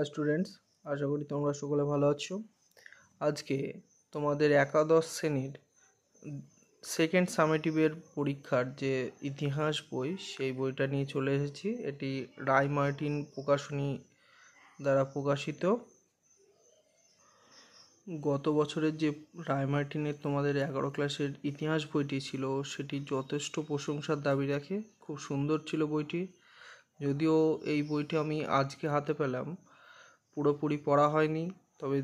Students, আশা করি তোমরা সকলে ভালো আছো। আজকে তোমাদের একাদশ শ্রেণীর সেকেন্ড সামেটিভের পরীক্ষার যে ইতিহাস বই, সেই বইটা নিয়ে চলে এসেছি। এটি রায় মার্টিন প্রকাশনী দ্বারা প্রকাশিত। গত বছরের যে রায় মার্টিনের তোমাদের 11 ক্লাসের ইতিহাস বইটি ছিল, সেটি যথেষ্ট প্রশংসার দাবি রাখে। খুব সুন্দর ছিল বইটি। যদিও এই বইটি আমি আজকে হাতে পেলাম, পুরোপুরি পড়া হয়নি, তবে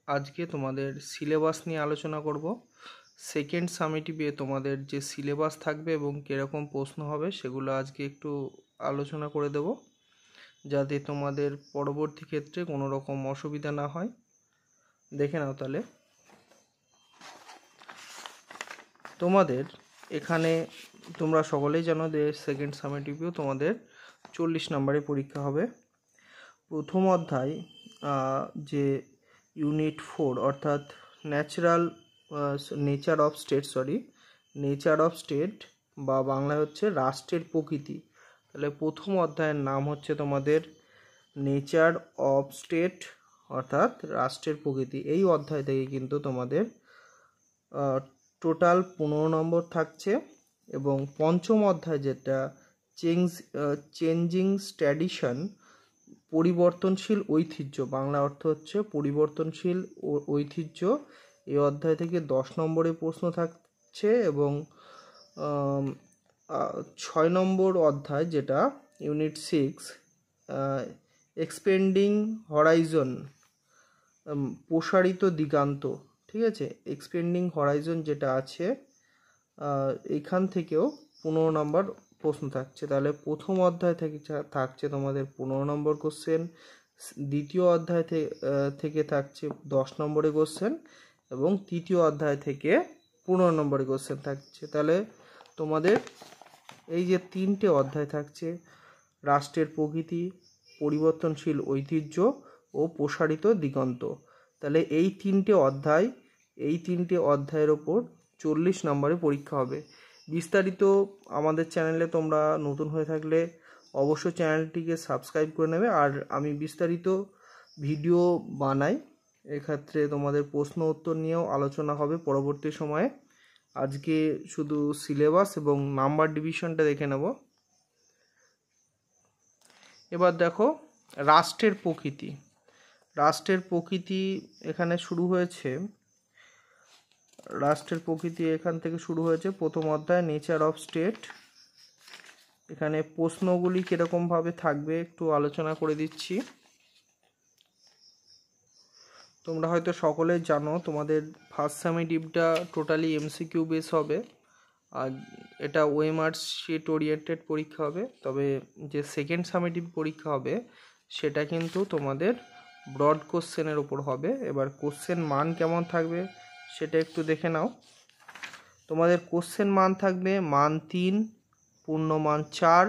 আজকে তোমাদের সিলেবাস নিয়ে আলোচনা করব। সেকেন্ড সামেটিভে তোমাদের যে সিলেবাস থাকবে এবং কীরকম প্রশ্ন হবে সেগুলো আজকে একটু আলোচনা করে দেব, যাতে তোমাদের পরবর্তী ক্ষেত্রে কোনো রকম অসুবিধা না হয়। দেখে নাও তাহলে। তোমাদের এখানে তোমরা সকলেই জানো যে সেকেন্ড সামেটিভেও তোমাদের 40 নম্বরে পরীক্ষা হবে। প্রথম অধ্যায় যে ইউনিট 4 অর্থাৎ নেচার অফ স্টেট বা বাংলায় হচ্ছে রাষ্ট্রের প্রকৃতি। তাহলে প্রথম অধ্যায়ের নাম হচ্ছে তোমাদের নেচার অফ স্টেট অর্থাৎ রাষ্ট্রের প্রকৃতি। এই অধ্যায় থেকে কিন্তু তোমাদের টোটাল 15 নম্বর থাকছে। এবং পঞ্চম অধ্যায় যেটা চেঞ্জিং ট্র্যাডিশন, পরিবর্তনশীল ঐতিহ্য, বাংলা অর্থ হচ্ছে পরিবর্তনশীল ঐতিহ্য, এই অধ্যায় থেকে 10 নম্বরে প্রশ্ন থাকছে। এবং 6 নম্বর অধ্যায় যেটা ইউনিট 6 এক্সপেন্ডিং হরাইজন, প্রসারিত দিগান্ত, ঠিক আছে, এক্সপেন্ডিং হরাইজন যেটা আছে, এখান থেকেও 15 নম্বর প্রশ্ন থাকছে। তাহলে প্রথম অধ্যায় থেকে থাকছে তোমাদের 15 নম্বর কোশ্চেন, দ্বিতীয় অধ্যায় থেকে থাকছে 10 নম্বরের কোশ্চেন, এবং তৃতীয় অধ্যায় থেকে 15 নম্বরের কোশ্চেন থাকছে। তাহলে তোমাদের এই যে 3টে অধ্যায় থাকছে, রাষ্ট্রের প্রকৃতি, পরিবর্তনশীল ঐতিহ্য ও প্রসারিত দিগন্ত, তাহলে এই 3টে অধ্যায়ের ওপর 40 নম্বরে পরীক্ষা হবে। বিস্তারিত আমাদের চ্যানেলে তোমরা নতুন হয়ে থাকলে অবশ্যই চ্যানেলটিকে সাবস্ক্রাইব করে নেবে। আর আমি বিস্তারিত ভিডিও বানাই, এক্ষেত্রে তোমাদের প্রশ্ন উত্তর নিয়েও আলোচনা হবে পরবর্তী সময়ে। আজকে শুধু সিলেবাস এবং নাম্বার ডিভিশনটা দেখে নেব। এবার দেখো রাষ্ট্রের প্রকৃতি এখানে শুরু হয়েছে। রাষ্ট্রের প্রকৃতি এখান থেকে শুরু হয়েছে, প্রথম অধ্যায় নেচার অফ স্টেট। এখানে প্রশ্নগুলি কীরকমভাবে থাকবে একটু আলোচনা করে দিচ্ছি। তোমরা হয়তো সকলেই জানো তোমাদের ফার্স্ট সামেটিভটা টোটালি এমসিকিউ বেস হবে, আর এটা ওএমআর শিট ওরিয়েন্টেড পরীক্ষা হবে। তবে যে সেকেন্ড সামেটিভ পরীক্ষা হবে সেটা কিন্তু তোমাদের ব্রড কোশ্চেনের ওপর হবে। এবার কোশ্চেন মান কেমন থাকবে সেটা একটু দেখে নাও। তোমাদের কোশ্চেন মান থাকবে মান 3, পূর্ণমান 4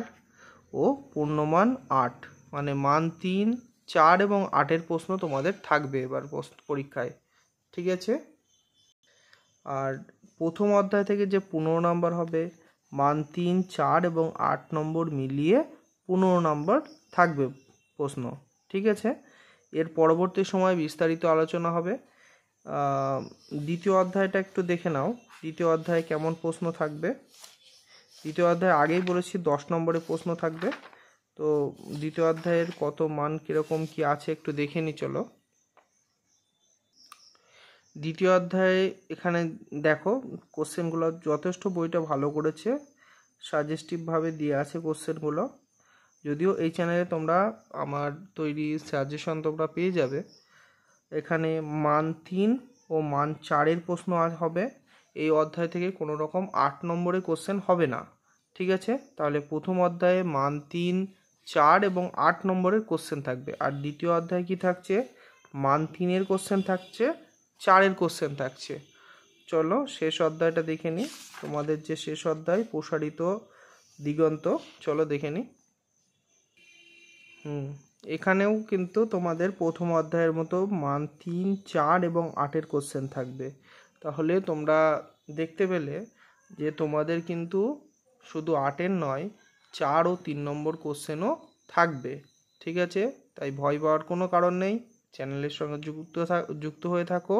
ও পূর্ণমান 8, মানে মান 3, 4 এবং 8-এর প্রশ্ন তোমাদের থাকবে এবার পরীক্ষায়, ঠিক আছে। আর প্রথম অধ্যায় থেকে যে 15 নম্বর হবে, মান 3, 4 এবং 8 নম্বর মিলিয়ে 15 নম্বর থাকবে প্রশ্ন, ঠিক আছে। এর পরবর্তী সময় বিস্তারিত আলোচনা হবে। দ্বিতীয় অধ্যায়টা একটু দেখে নাও, দ্বিতীয় অধ্যায়ে কেমন প্রশ্ন থাকবে। দ্বিতীয় অধ্যায় আগেই বলেছি 10 নম্বরের প্রশ্ন থাকবে। তো দ্বিতীয় অধ্যায়ের কত মান কীরকম কি আছে একটু দেখে নি চলো। দ্বিতীয় অধ্যায়ে এখানে দেখো কোশ্চেনগুলো যথেষ্ট বইটা ভালো করেছে, সাজেস্টিভভাবে দিয়ে আছে কোশ্চেনগুলো। যদিও এই চ্যানেলে তোমরা আমার তৈরি সাজেশন তোমরা পেয়ে যাবে। এখানে মান 3 ও মান 4-এর প্রশ্ন হবে। এই অধ্যায় থেকে কোনো রকম 8 নম্বরের কোশ্চেন হবে না, ঠিক আছে। তাহলে প্রথম অধ্যায়ে মান 3, 4 এবং 8 নম্বরের কোশ্চেন থাকবে। আর দ্বিতীয় অধ্যায় কি থাকছে, মান 3-এর কোশ্চেন থাকছে, 4-এর কোশ্চেন থাকছে। চলো শেষ অধ্যায়টা দেখে নিই। তোমাদের যে শেষ অধ্যায় প্রসারিত দিগন্ত, চলো দেখে নিই। এখানেও কিন্তু তোমাদের প্রথম অধ্যায়ের মতো মান 3, 4 এবং 8-এর কোশ্চেন থাকবে। তাহলে তোমরা দেখতে পেলে যে তোমাদের কিন্তু শুধু 8-এর নয়, 4 ও 3 নম্বর কোশ্চেনও থাকবে, ঠিক আছে, তাই ভয় পাওয়ার কোনো কারণ নেই। চ্যানেলের সঙ্গে যুক্ত হয়ে থাকো,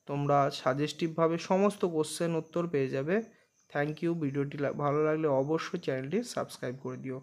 তোমরা সাজেস্টিভভাবে সমস্ত কোশ্চেন উত্তর পেয়ে যাবে। Thank you. ভিডিওটি ভালো লাগলে অবশ্যই চ্যানেলটি সাবস্ক্রাইব করে দিও।